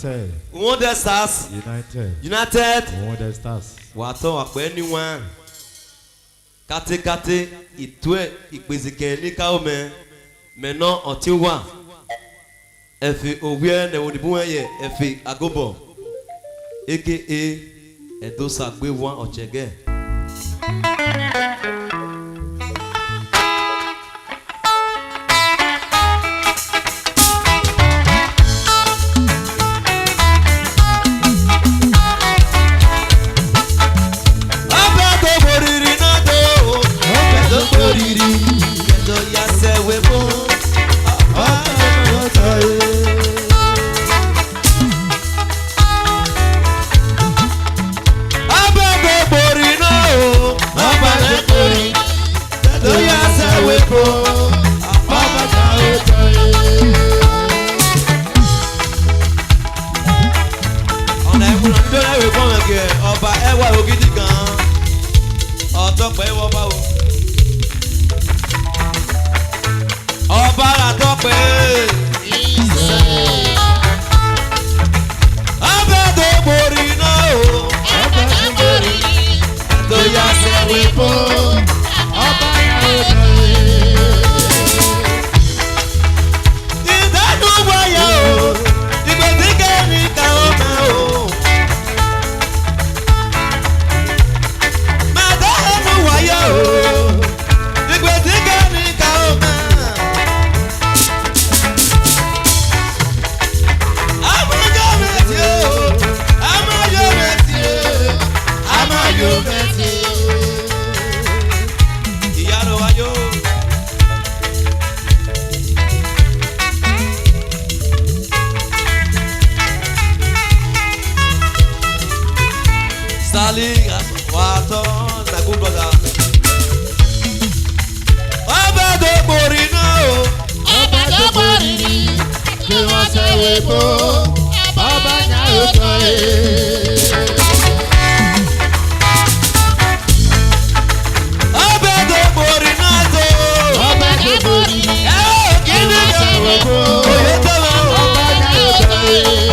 Wonder Stars. United. Wonder Stars. Wàtọ́ àpẹ́ níwọ̀n. Kátékáté ìtú ẹ̀ ìpèsèkè ní káwọ́mẹ́. Mẹ́nà ọ̀tí wà. Ẹ̀fì òwúẹ̀ nẹ̀wò níbú ẹ̀yẹ ẹ̀fì àgọ́bọ̀. Aka Ẹ̀dọ́sàgbé wọn ọ̀chẹ́gẹ́. Ọba ẹwà ògidì gan ọ̀tọ̀pẹ̀ wọ́n bá wò. Ọba àtọ̀pẹ̀ ọbẹ̀ tó borí náà o. Ọbẹ̀ tó borí tó yà sẹ́wé fún ọba yàrá òkè. Ìdánù wáyà o ìgbésí kẹ́mi káwọn máa o. Sali wato na good brother. Ọba tó borí náà o. Ọba tó borí ni kí wọ́n ṣe wé bó. Ọba náà ó tọ́ ẹ. Ọba tó borí náà tó. Ọba tó borí ni kí wọ́n ṣe wé bó. Ọba náà ó tọ́ ẹ.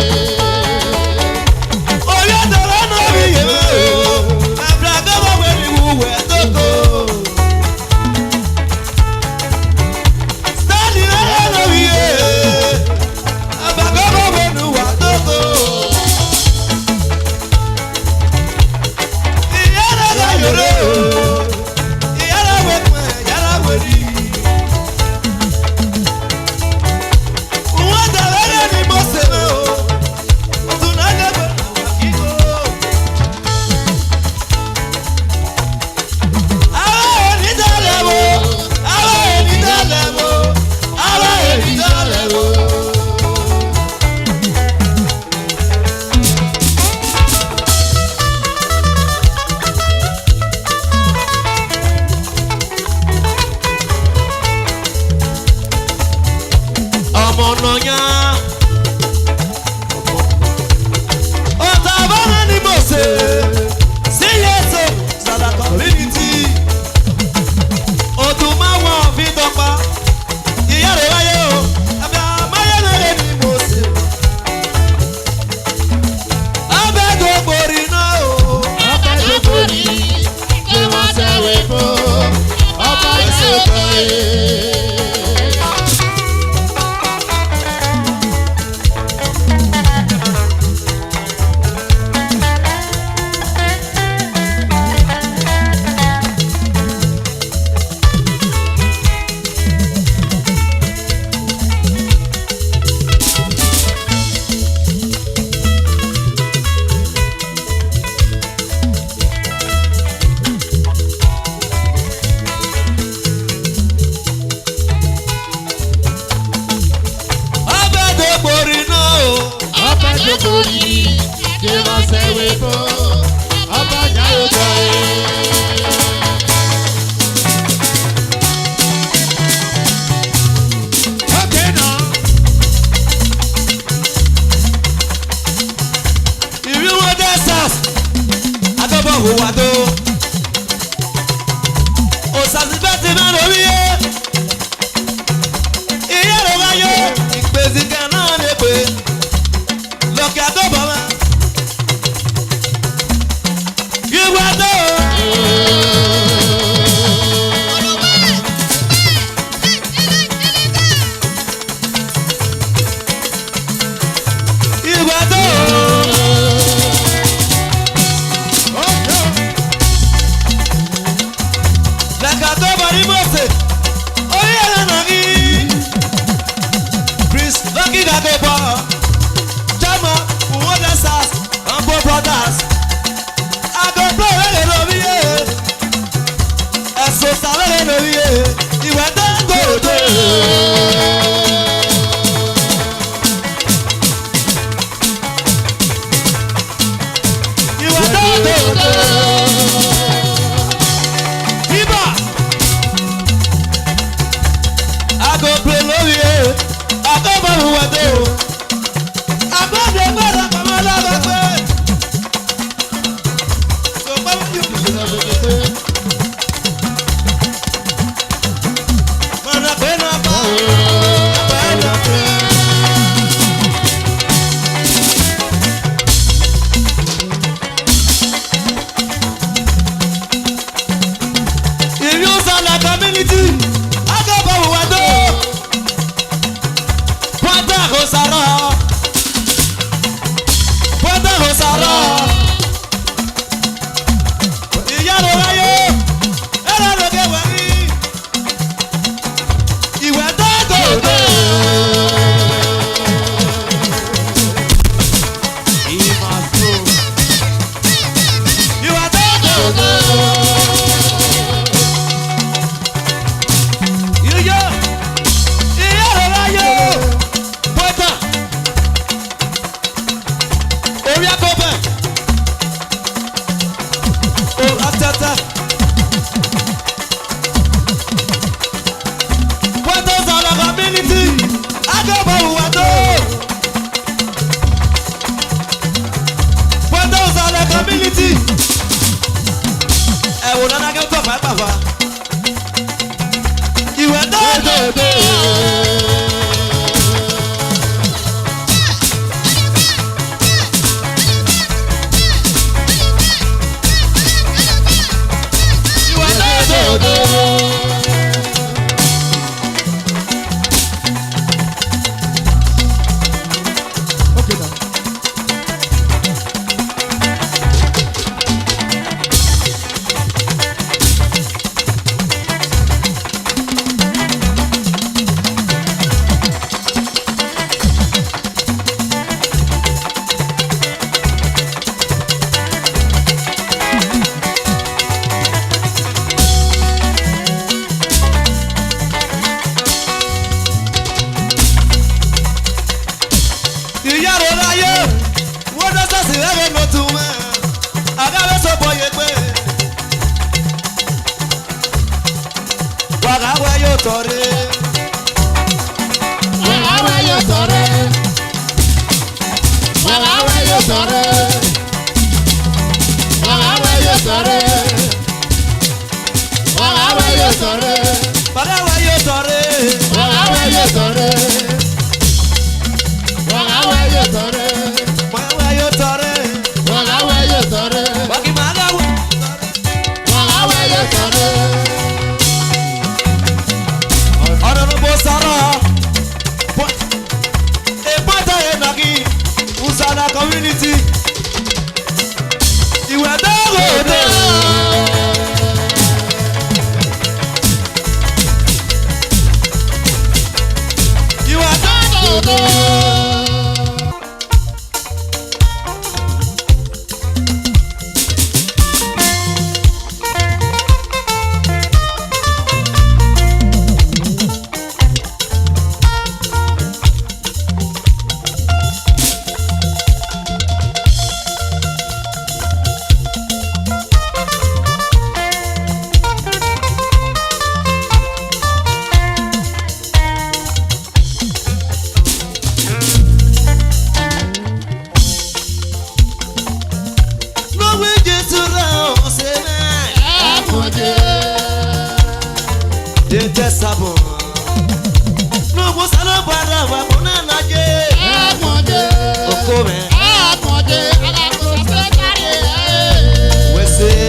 Wese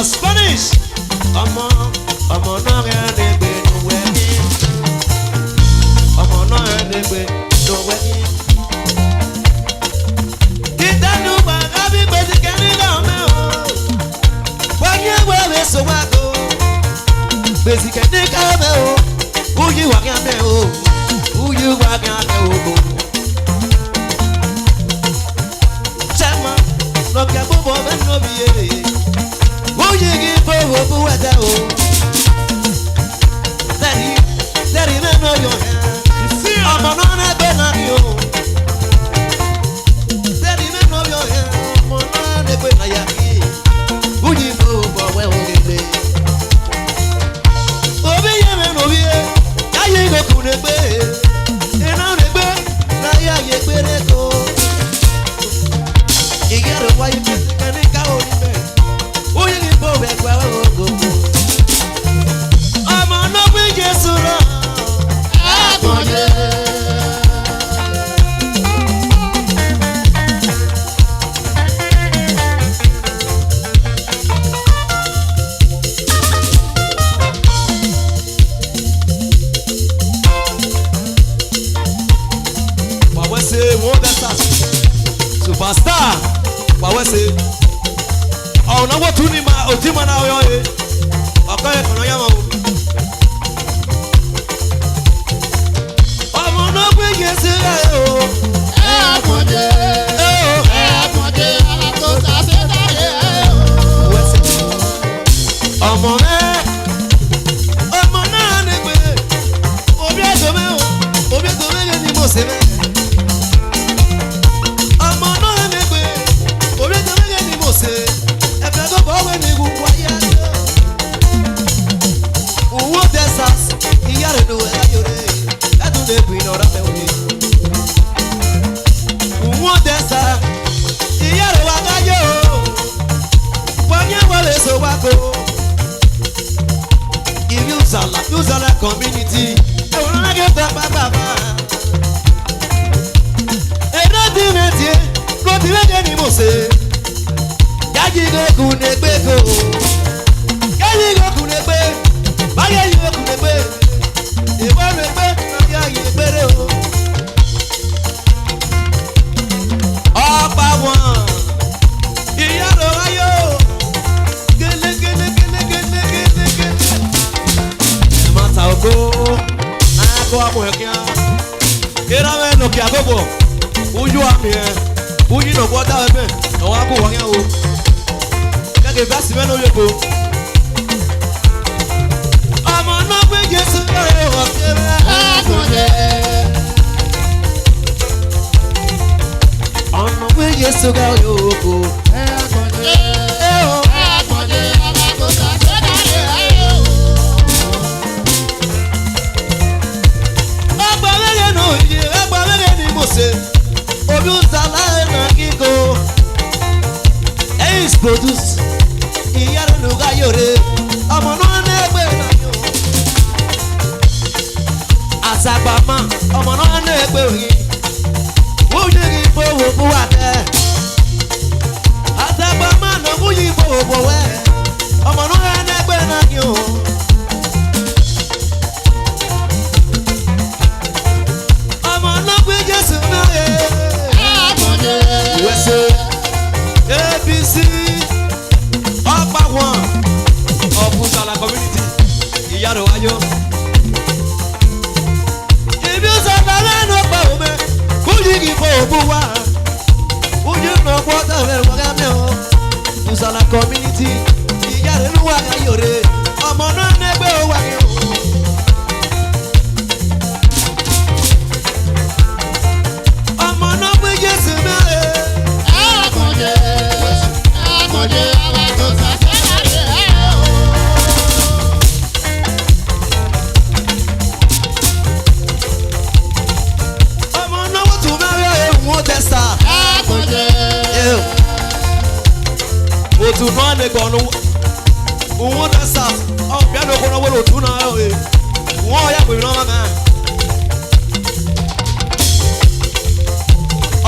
Spanish. Ọmọ náà rẹ̀ ní gbé nùwẹ̀ ní. Ọmọ náà rẹ̀ ní gbé nùwẹ̀ ní. Ìdánù gbàgbá bí gbèsè kẹ́ni náà mẹ́ o. Wọ́n yẹ wẹ́rẹ́ sọ́wọ́gbó. Gbèsè kẹ́ni ká mẹ́ o. Uyi wà kí a mẹ́ o. Uyi wà kí a mẹ́ o. Chama, lọ́kẹ́ búbọ̀ bẹ́ẹ̀ ní òbí yé. Uyi kì í fowó bú ẹ̀dá o. Tẹ̀rí mẹ́nu yọ̀ yẹn. Ọmọ náà ní ẹgbẹ́ náà ni o. Tẹ̀rí mẹ́nu yọ̀ yẹn. Ọmọ náà ní ẹgbẹ́ náà yà kí. Uyi fowó bọ̀ wẹ́ ògèlè. Òbí yẹ mẹ́nu òbí yẹ. Káyé ìgbòkùn ní gbé. Iná ní gbé. Láyé àyè gbére tó. Ìyẹ́rù wáyé bí ẹni káwọ́ níbẹ̀. Uyi kì í fowó ẹgbẹ́ ògògò. Ọmọ náà gbé Jésù rán. Wawese wọ́n bẹ sá superstar wawese ọ̀nà wọ́n tún ní ma òtí ma náà yọ ye ọ̀kọ́ yẹ kọ̀nà yà máa wò. Ọmọ náà gbé Jésù rẹ̀ o. Ọmọ rẹ̀ ọmọ náà ní pé obi ẹ̀dọ́ mẹ́ o obi ẹ̀dọ́ mẹ́ yẹn ni mo ṣe mẹ́. Ọmọ náà ní pé obi ẹ̀dọ́ mẹ́ yẹn ni mo ṣe ẹ̀fẹ̀ tó bọ̀ wẹ́ ní gbogbo ayé ayé. Owó Texas ìyá rẹ̀ ló ẹ̀ ayọ̀ rẹ̀ ẹ̀dùn lè gbìn náà rà mẹ́wọ̀n ni. Owó Texas ìyá rẹ̀ wá káyọ̀ wọ́n yẹn wọlé so wá kó. Usala community. Ẹ̀wọ̀n náà gé pàpàpàpà. Ẹ̀dá ti mẹ́tìẹ́ kó ti méje ni mo ṣe. Yájí gòkùn ní gbé kò. Yájí gòkùn ní gbé. Báyé yìí gòkùn ní gbé. Ìwọ́n ní gbé náà yìí gbére o. Ọ̀pá wọn. Ìyá ló wáyò. Ogo n'akọ amụhịa ịra mee n'oke agogo uju amịa uji n'ọgbọ da ebe n'ọwa akụ wanya o kage basi mee n'oye ko ọmọ náà gbé Jésù lọ́rẹ̀ ọ̀kẹ́rẹ́ ọ̀nà gbé Jésù lọ́rẹ̀ òkò obi usala na kiko eis produce iyara nuga yore ọmọ náà n'egbe na yo asapama ọmọ náà n'egbe oyi wúyi kí fowó fún wa tẹ asapama na wúyi fowó fún wẹ ọmọ náà n'egbe na yo. ABC ọ̀pá wọn ọ̀fùsàlà community ìyàrá wáyọ. Ibi sọ̀tà lẹ́nu ọ̀pá òmẹ kúlì kì í fọ òbú wá. Ojú nà ọ̀pọ̀ tẹ̀lé wọ́gá mẹ́wọ́. Fùsàlà community ìyàrá inú wà káyọ̀rẹ́ ọmọ náà nẹ́gbẹ́ wà kí o. Ọmọ náà gbé Jésù mẹ́rẹ̀. Ọmọ náà wọ́n tún mẹ́rẹ̀ ẹ̀wọ̀n tẹ̀sà. Òtún náà lè gbọ̀nù òun tẹ̀sà ọ̀bí ẹ̀dùn ọkọ̀ náà wọ́n òtún náà ẹ̀ wọ́n yà pé náà mẹ́.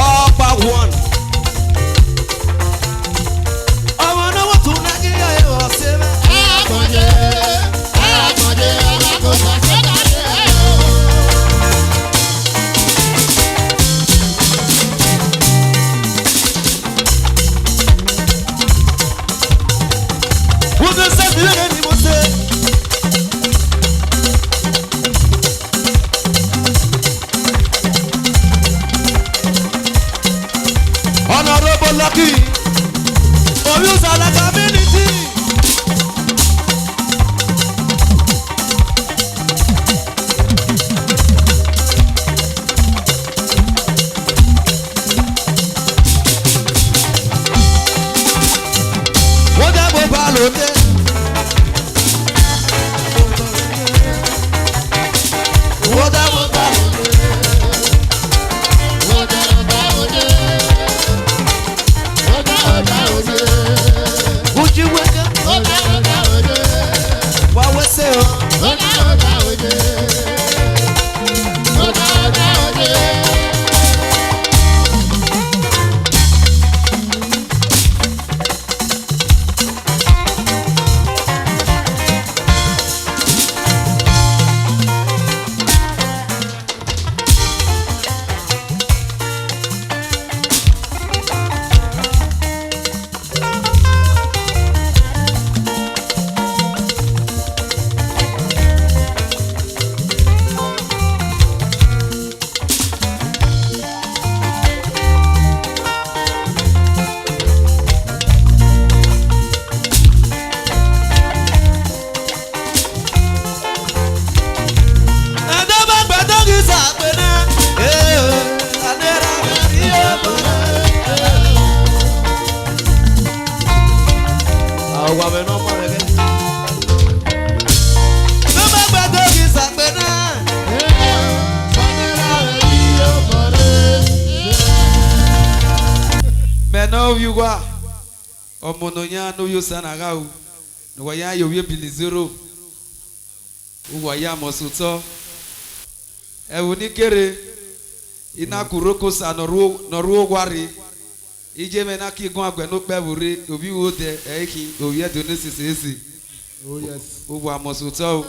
Ọ̀pá one. Ọmọ náà wọ́n tún náà kí ẹ̀ wọ́n sí. Mose se dire ni Mose. Honorable Lucky, for you are like community. What about Balote? What about Balote? Would you wake up? What was say? Omononya no yo sanagau no waya yo wie bilizero uwaya mosuto ewuni kere ina kuroko sa noru gwari ije mena ki gun agbe no pe bure obi wo de eki oye do nesisi oh yes uwa mosuto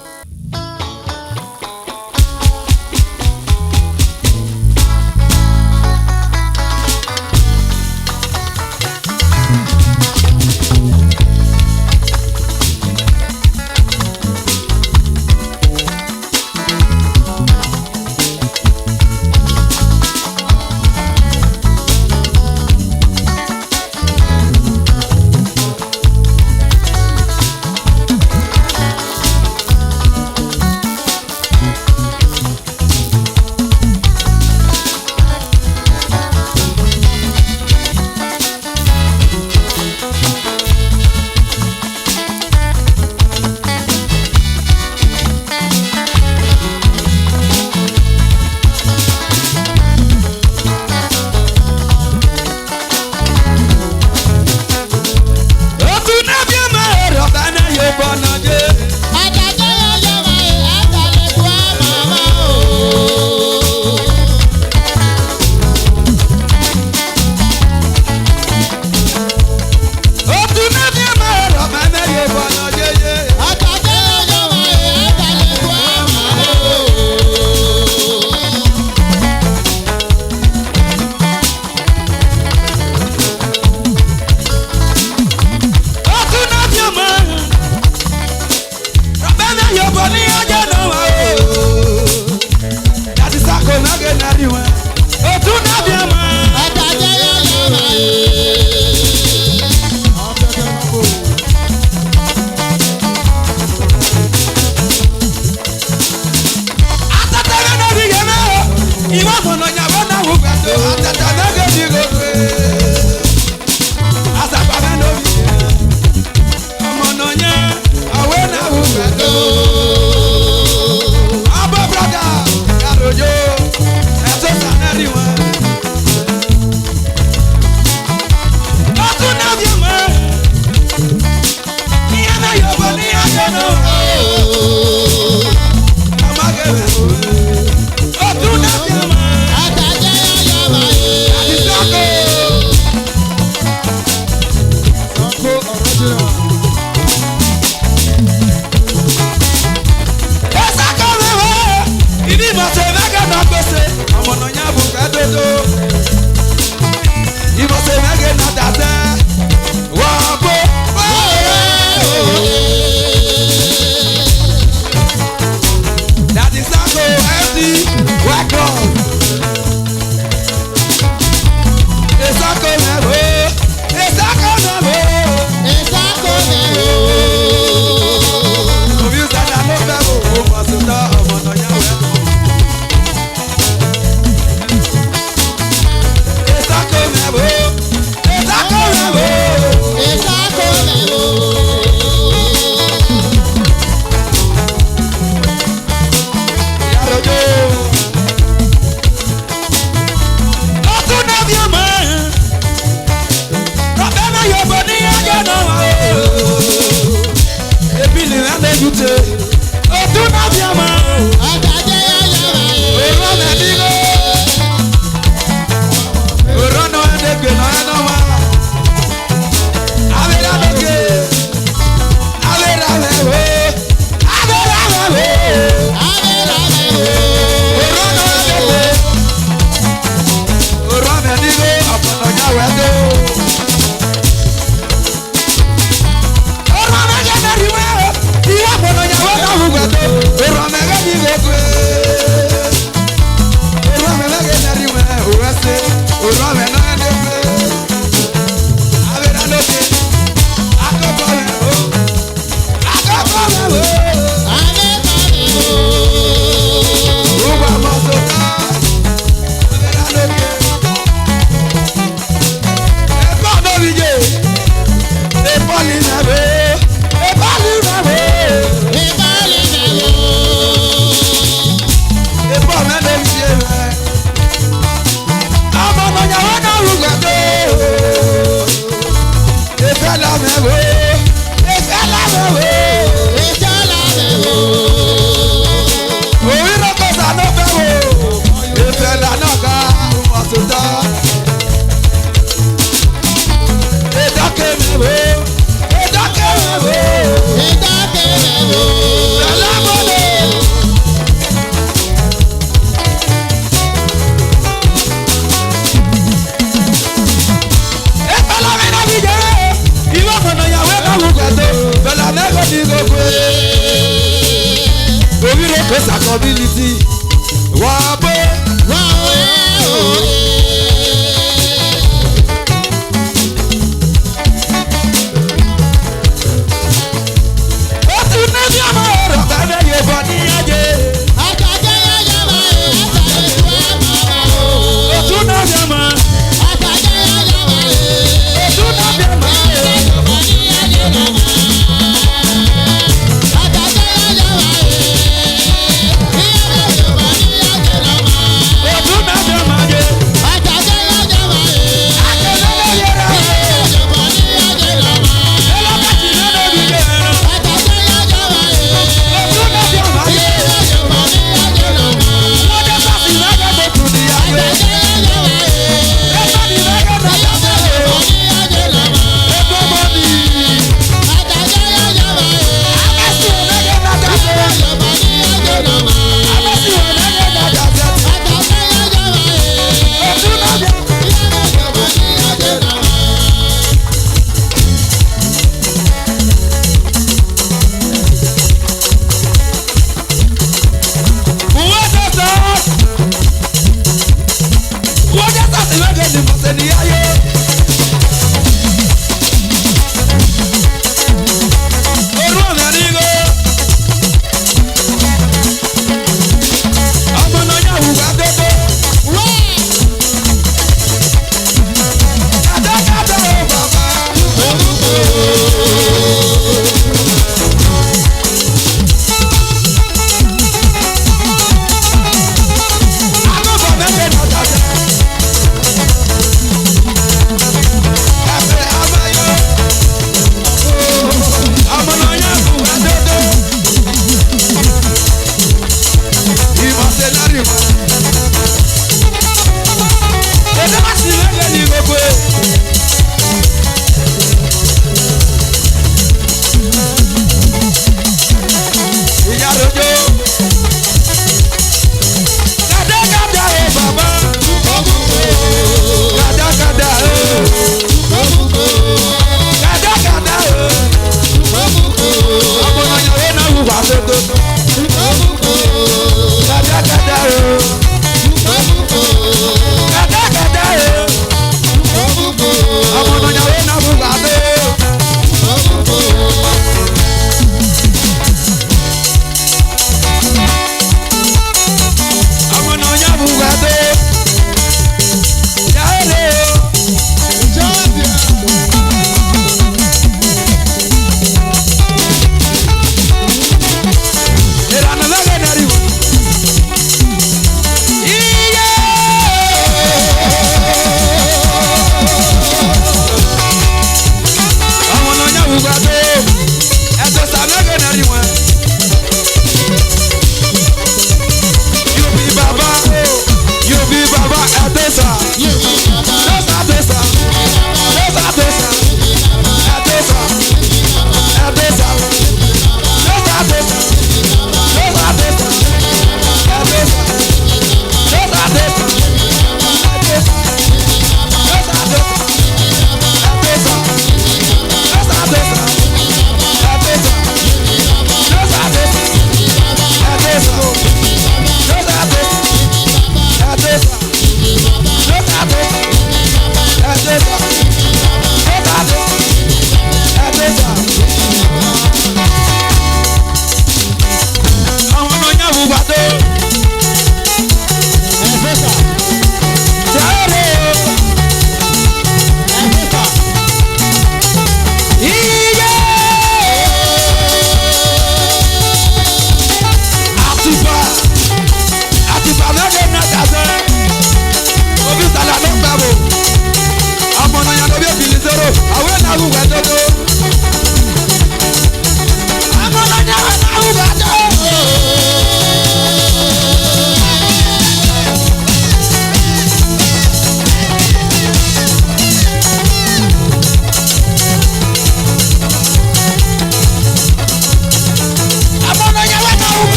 Ibo se mege na dase, wa po, Community, Wabo,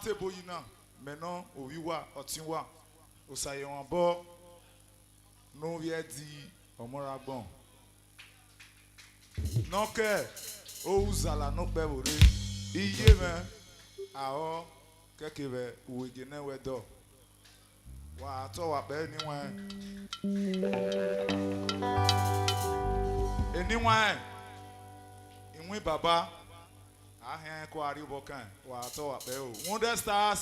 table yìí náà mẹ́nà òwì wà ọtí wà òsàyẹ̀wọ̀n bọ́ n'orí ẹ̀ di ọmọra gbọ̀n nọ́kẹ́ òwú zàlà n'ọpẹ́ wòlé iye mẹ́ àwọ̀ kẹ́kẹ́ bẹ̀ òwègè náà wẹ̀ dọ̀ wà á tọ́ wà bẹ́ẹ̀ níwọ̀n níwọ̀n ìwé bàbá ahẹ́n kó àríwọ̀ kan wà á tọ́ wà bẹ́ẹ̀ o Wonder Stars.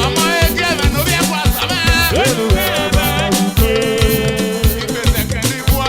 ọmọ ẹgbẹ́ mi ló bí ẹ̀kọ́ àsámẹ́. ìgbésẹ̀ kẹ́lí wá.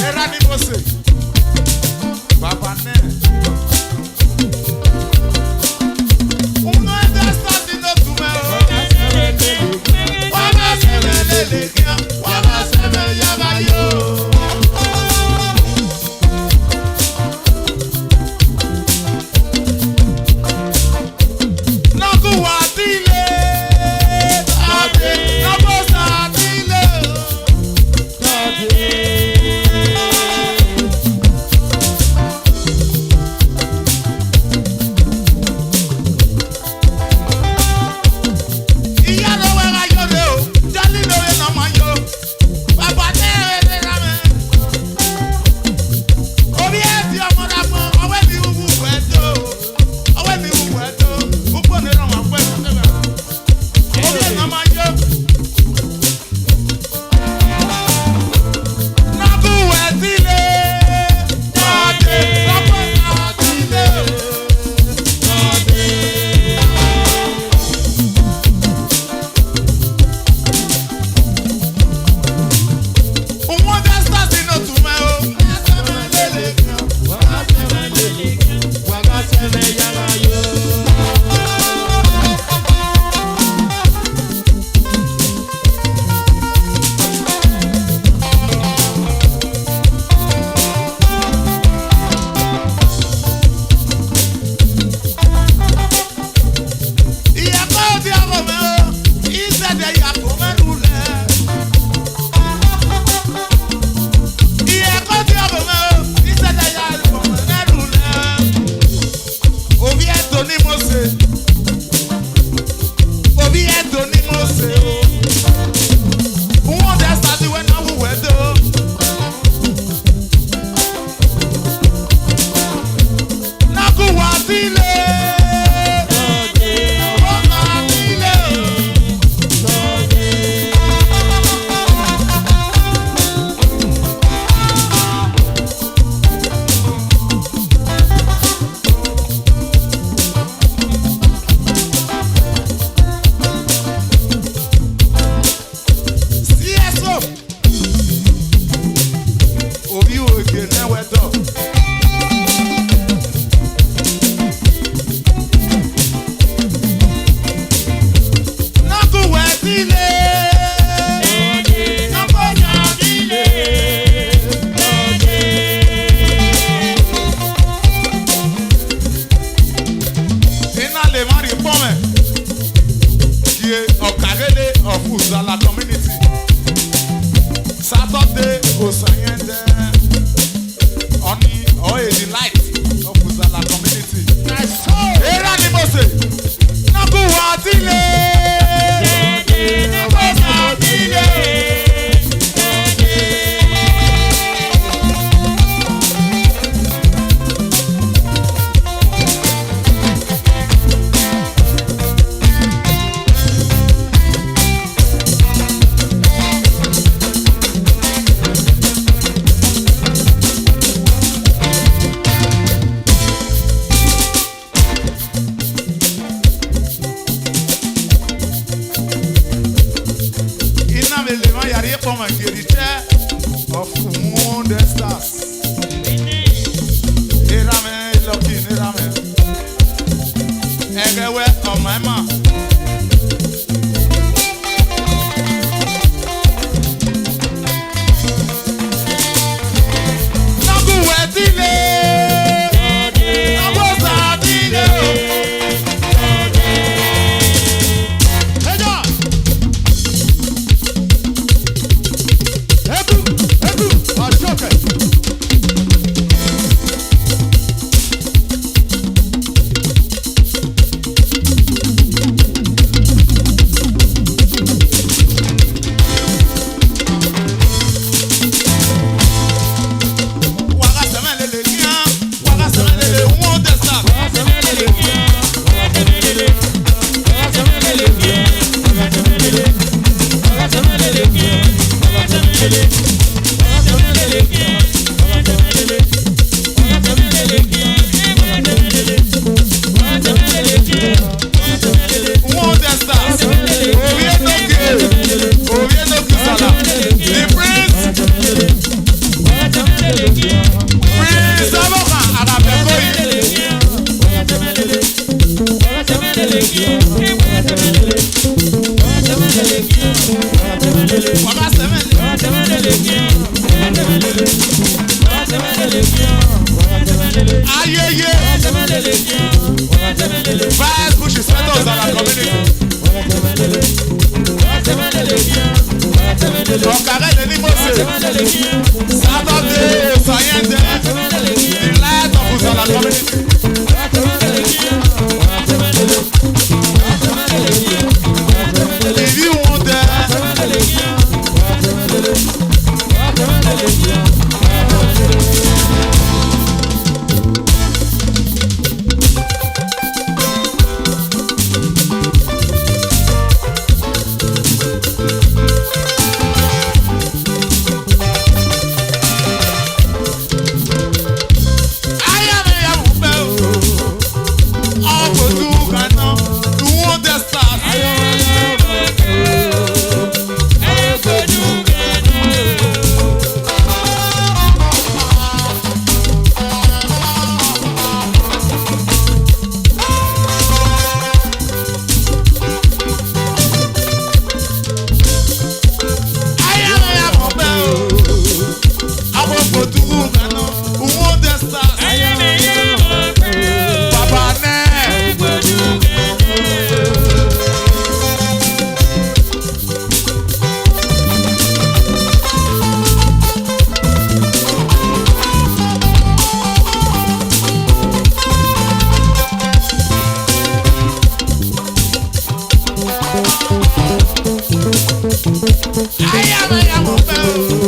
Era ni Mose. Baba ne. Uno de estas y no tu me. Wama se me lelekia. Wama se me llama yo. Saturday, Osayende, Oni, the light of Uzala community. Era ni Mose, Naku Watile, Naku Watile. From a chair of moon the stars. Irame, lucky, Irame. Everywhere on my mouth. Ọ̀kàrẹ́ ní Mose. Saturday Sayende. The light of Uzala community. If you want that. I am a